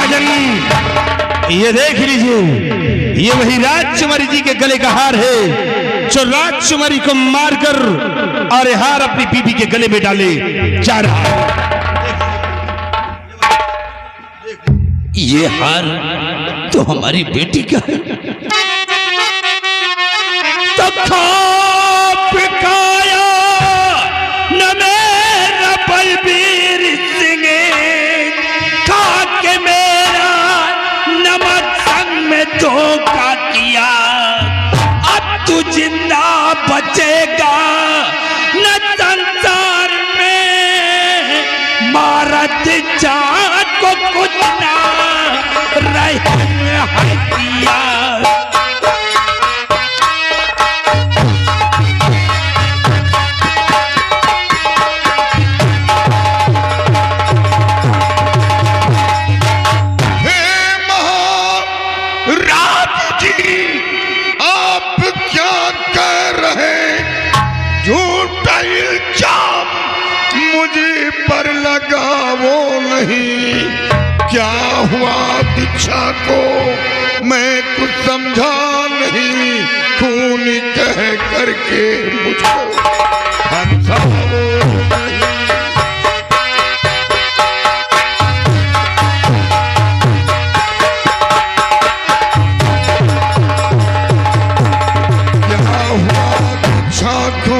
महाराजन, ये देख लीजिए, ये वही राजकुमारी जी के गले का हार है जो राजकुमारी को मारकर और हार अपनी बीबी के गले में डाले जा रहा है। ये हार तो हमारी बेटी का है। तो खाया न मेरा बलबीर सिंह, खा के मेरा नमक संग में धोखा किया। अब तू जिंदा बचेगा न संसार में, मारत जात को कुछ ना रहे हटिया। वो नहीं क्या हुआ दीक्षा को मैं कुछ समझा नहीं, खून कह करके मुझको हंसाओ नहीं। क्या हुआ दीक्षा को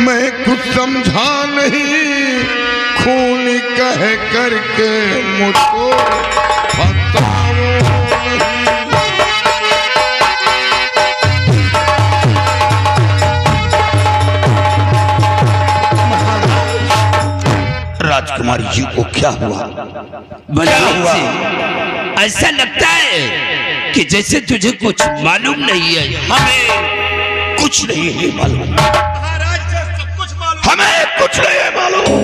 मैं कुछ समझा नहीं, खून कह करके मुझको बताओ नहीं। राजकुमारी जी को क्या हुआ? क्या हुआ? ऐसा लगता है कि जैसे तुझे कुछ मालूम नहीं है। हमें कुछ नहीं है मालूम, हमें कुछ नहीं है मालूम।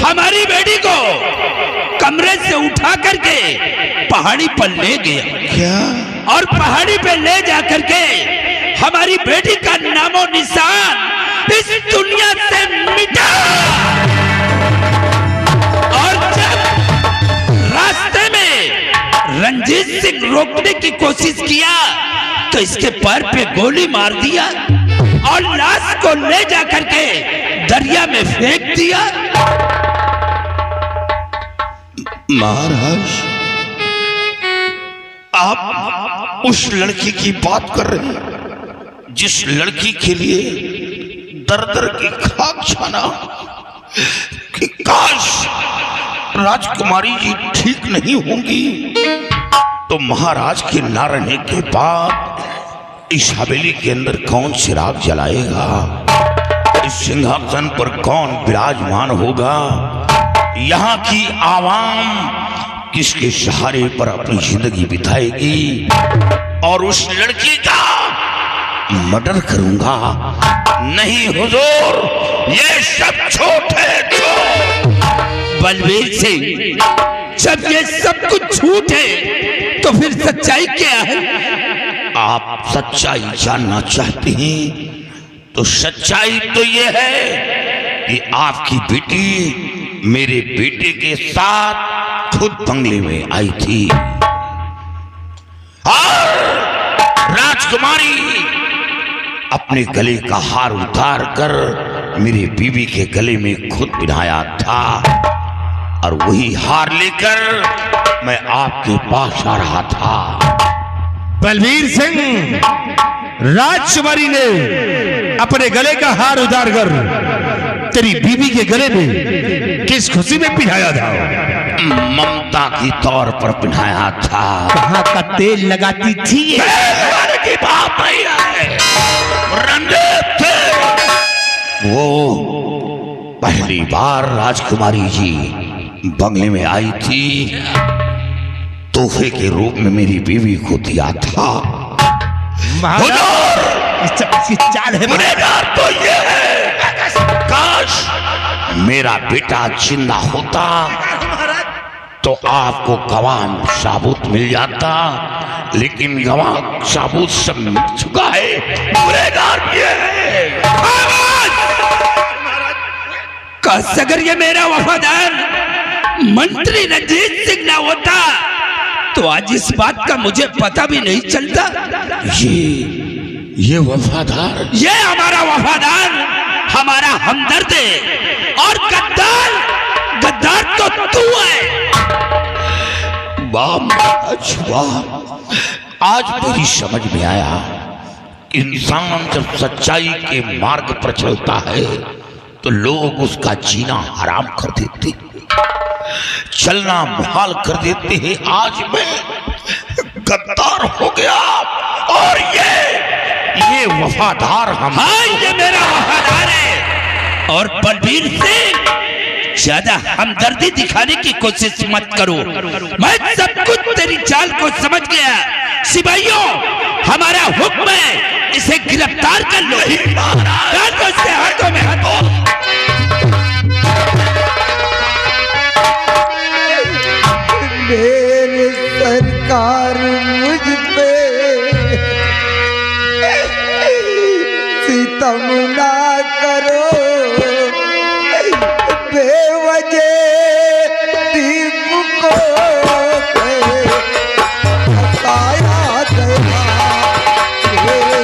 हमारी बेटी को कमरे से उठा करके पहाड़ी पर ले गया। क्या? और पहाड़ी पे ले जा करके हमारी बेटी का नामो निशान इस दुनिया से मिटा। और जब रास्ते में रंजीत सिंह रोकने की कोशिश किया तो इसके पैर पे गोली मार दिया और लाश को ले जा करके दरिया में फेंक दिया। महाराज, आप उस लड़की की बात कर रहे हैं जिस लड़की के लिए दर दर की खाक छाना कि काश राजकुमारी जी ठीक नहीं होंगी तो महाराज के ना रहने के बाद इस हवेली के अंदर कौन चिराग जलाएगा, इस सिंहासन पर कौन विराजमान होगा, यहाँ की आवाम किसके सहारे पर अपनी जिंदगी बिताएगी। और उस लड़की का मर्डर करूंगा। नहीं हुजूर, ये सब झूठ है, झूठ। बलबीर सिंह, जब ये सब कुछ झूठ है तो फिर सच्चाई क्या है? आप सच्चाई जानना चाहते हैं तो सच्चाई तो ये है कि आपकी बेटी मेरे बेटे के साथ खुद बंगले में आई थी और राजकुमारी अपने गले का हार उतार कर मेरे बीवी के गले में खुद पहनाया था और वही हार लेकर मैं आपके पास आ रहा था। बलबीर सिंह, राजकुमारी ने अपने गले का हार उतार कर तेरी बीवी के गले में किस खुशी में पिन्हाया था? ममता की तौर पर पिन्हाया था। कहाँ का तेल लगाती थी? की बात नहीं है रंजीत सिंह। वो पहली बार राजकुमारी जी बंगले में आई थी, तोहफे के रूप में मेरी बीवी को दिया था। चाल है तो ये है, काश मेरा बेटा जिंदा होता तो आपको गवाह साबुत मिल जाता, लेकिन गवाह साबुत सब मिल चुका है। गुनहगार ये है। काश अगर ये मेरा वफादार मंत्री रंजीत सिंह ना होता तो आज इस बात का मुझे पता भी नहीं चलता। ये वफादार, ये हमारा वफादार, हमारा हमदर्द है, और गद्दार तो तू है। वाह महाराज वाह, आज मेरी समझ में आया, इंसान जब सच्चाई के मार्ग पर चलता है तो लोग उसका जीना हराम कर देते, चलना मुहाल कर देते हैं। आज मैं गद्दार हो गया और ये वफादार हम। हाँ, ये मेरा वफादार है। और बलबीर सिंह, ज्यादा हमदर्दी दिखाने की कोशिश मत करो, मैं सब कुछ तेरी चाल को समझ गया। सिपाहियों, हमारा हुक्म है, इसे गिरफ्तार कर लो। इसके हाथों में हाथों। मेरे सरकार मुझ पे सितम ना करो, बेवजह दीप को बताया गया। मेरे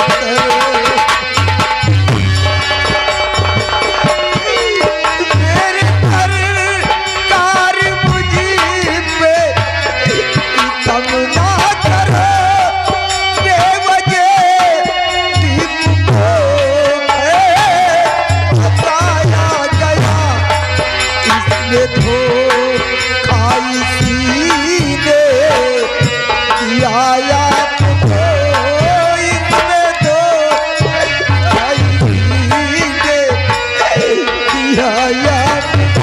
सरकार मुझ पे सितम ना करो, बेवजह दीप को बताया गया। इसमें धोखा इसी ने किया आपको, इसमें धोखा इसी ने किया आपको।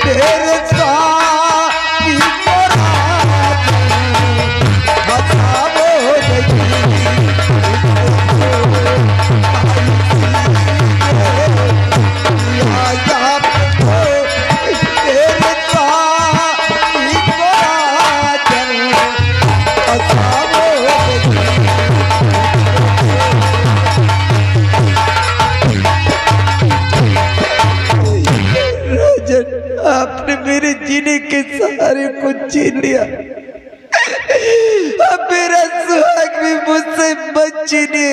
तेरे स्वामी को रात बचाओ आपने मेरे जीने के सहारे को छीन लिया, अब मेरा सुहाग भी मुझसे मत छीने।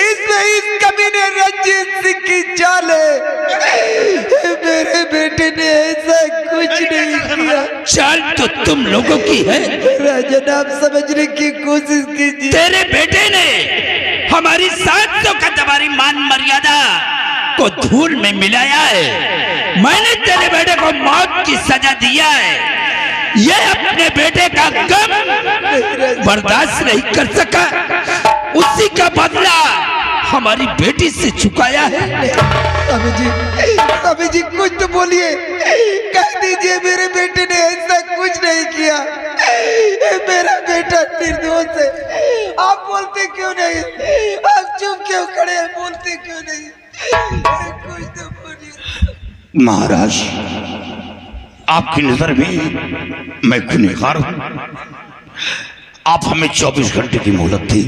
इसमें इस कमीने रंजीत सिंह की चाल है। मेरे बेटे ने ऐसा कुछ नहीं किया। चाल तो तुम लोगों की है। राजन, आप समझने की कोशिश कीजिए। तेरे बेटे ने हमारी 700 का तुम्हारी मान मर्यादा को धूल में मिलाया है। मैंने तेरे बेटे को मौत की सजा दिया है। ये अपने बेटे का गम बर्दाश्त नहीं कर सका, उसी का बदला हमारी बेटी से चुकाया है। स्वामी जी कुछ तो बोलिए, कह दीजिए मेरे बेटे ने ऐसा कुछ नहीं किया। मेरा बेटा निर्दोष है। आप बोलते क्यों नहीं? आप चुप क्यों खड़े हैं? बोलते क्यों नहीं? कुछ तो बोलिए। महाराज, आपकी नजर में मैं गुनहगार हूं। आप हमें 24 घंटे की मोहलत दी,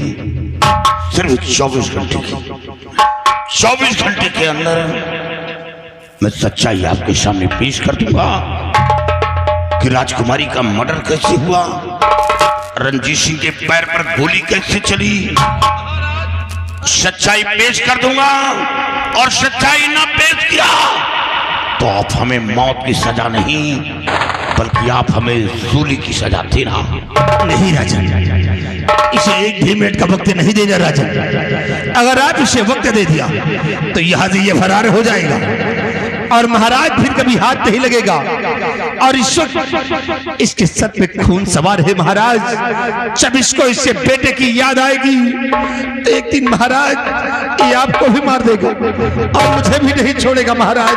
सिर्फ 24 घंटे की। 24 घंटे के अंदर मैं सच्चाई आपके सामने पेश कर दूंगा कि राजकुमारी का मर्डर कैसे हुआ, रंजीत सिंह के पैर पर गोली कैसे चली। सच्चाई पेश कर दूंगा, और सच्चाई ना पेश किया तो आप हमें मौत की सजा नहीं, बल्कि आप हमें सूली की सजा देना। नहीं राजन, इसे एक भी मिनट का वक्त नहीं देना राजन। अगर आप इसे वक्त दे दिया तो यहाँ से ये फरार हो जाएगा और महाराज फिर कभी हाथ नहीं लगेगा। और इस वक्त इसके सर पे खून सवार है महाराज। जब इसको इससे बेटे की याद आएगी तो एक दिन महाराज ये आपको भी मार देगा और मुझे भी नहीं छोड़ेगा महाराज।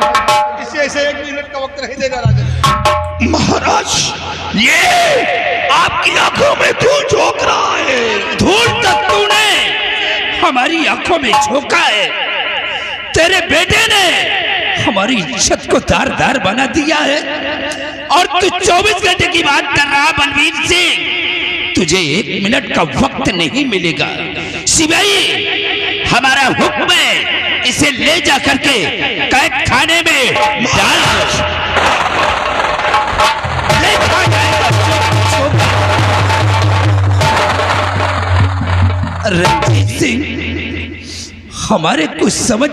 इसे ऐसे एक मिनट का वक्त नहीं देगा राजन। महाराज, ये आपकी आंखों में धूल झोंक रहा है। धूल तक तूने हमारी आंखों में झोंका है। तेरे बेटे ने हमारी इज्जत को दार दार बना दिया है, और तू 24 घंटे की बात कर रहा बलबीर सिंह। तुझे 1 मिनट का वक्त नहीं मिलेगा। सिपाही, हमारा हुक्म है, इसे ले जा करके कैद खाने में डाल। रंजीत सिंह, हमारे कुछ समझ